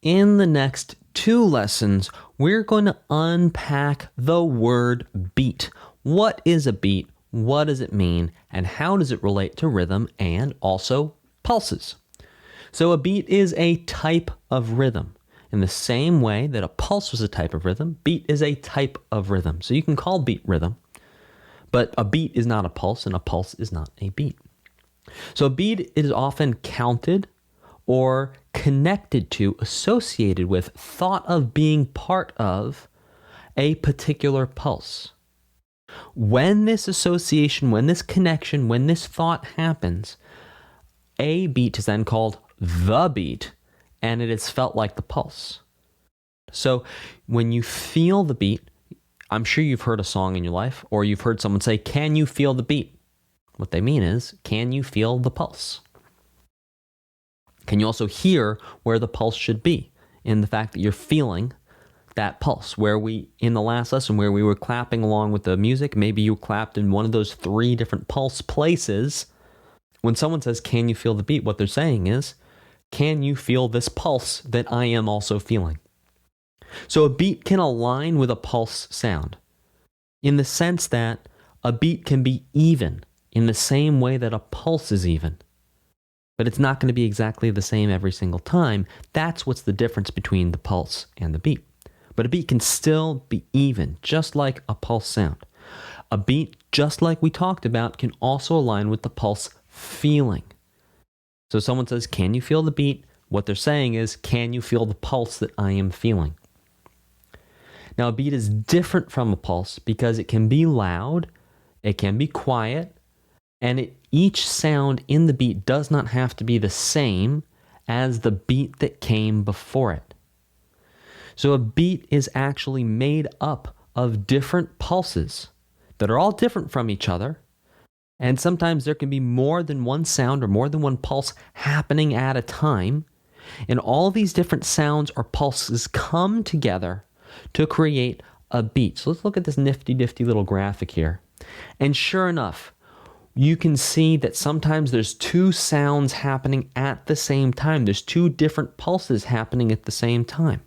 In the next two lessons, we're going to unpack the word beat. What is a beat? What does it mean? And how does it relate to rhythm and also pulses? So a beat is a type of rhythm. In the same way that a pulse was a type of rhythm, beat is a type of rhythm. So you can call beat rhythm, but a beat is not a pulse and a pulse is not a beat. So a beat is often counted or connected to, associated with, thought of being part of a particular pulse. When this association, when this connection, when this thought happens, a beat is then called the beat, and it is felt like the pulse. So when you feel the beat, I'm sure you've heard a song in your life, or you've heard someone say, "Can you feel the beat?" What they mean is, can you feel the pulse? Can you also hear where the pulse should be in the fact that you're feeling that pulse? Where we, in the last lesson, where we were clapping along with the music, maybe you clapped in one of those three different pulse places. When someone says, "Can you feel the beat?" what they're saying is, can you feel this pulse that I am also feeling? So a beat can align with a pulse sound in the sense that a beat can be even in the same way that a pulse is even. But it's not going to be exactly the same every single time. That's what's the difference between the pulse and the beat. But a beat can still be even, just like a pulse sound. A beat, just like we talked about, can also align with the pulse feeling. So someone says, "Can you feel the beat?" What they're saying is, can you feel the pulse that I am feeling? Now, a beat is different from a pulse because it can be loud, it can be quiet, and each sound in the beat does not have to be the same as the beat that came before it. So a beat is actually made up of different pulses that are all different from each other. And sometimes there can be more than one sound or more than one pulse happening at a time. And all these different sounds or pulses come together to create a beat. So let's look at this nifty little graphic here. And sure enough, you can see that sometimes there's two sounds happening at the same time. There's two different pulses happening at the same time.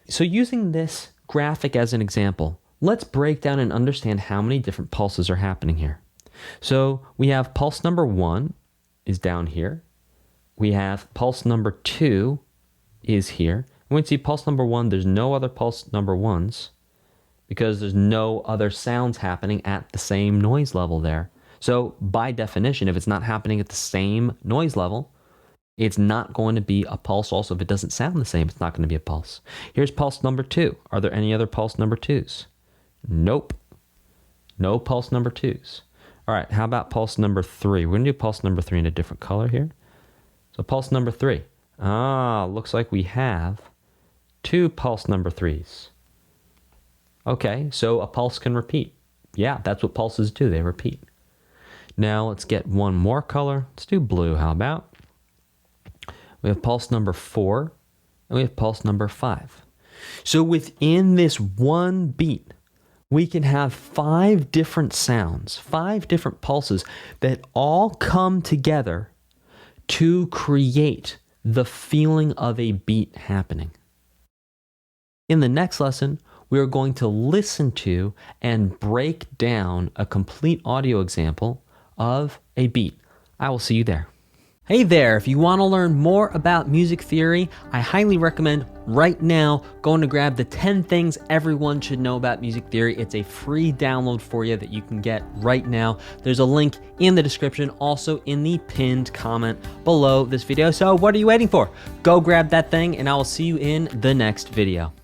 So using this graphic as an example, let's break down and understand how many different pulses are happening here. So we have pulse number 1 is down here. We have pulse number 2 is here. And we see pulse number 1, there's no other pulse number 1s because there's no other sounds happening at the same noise level there. So by definition, if it's not happening at the same noise level, it's not going to be a pulse. Also, if it doesn't sound the same, it's not going to be a pulse. Here's pulse number 2. Are there any other pulse number 2s? Nope. No pulse number 2s. All right, how about pulse number 3? We're going to do pulse number 3 in a different color here. So pulse number 3. Looks like we have 2 pulse number 3s. Okay, so a pulse can repeat. Yeah, that's what pulses do. They repeat. Now let's get one more color. Let's do blue. How about? We have pulse number 4, and we have pulse number 5. So within this one beat, we can have 5 different sounds, 5 different pulses that all come together to create the feeling of a beat happening. In the next lesson, we are going to listen to and break down a complete audio example of a beat. I will see you there. Hey there, if you want to learn more about music theory, I highly recommend right now going to grab the 10 things everyone should know about music theory. It's a free download for you that you can get right now. There's a link in the description, also in the pinned comment below this video. So what are you waiting for? Go grab that thing and I will see you in the next video.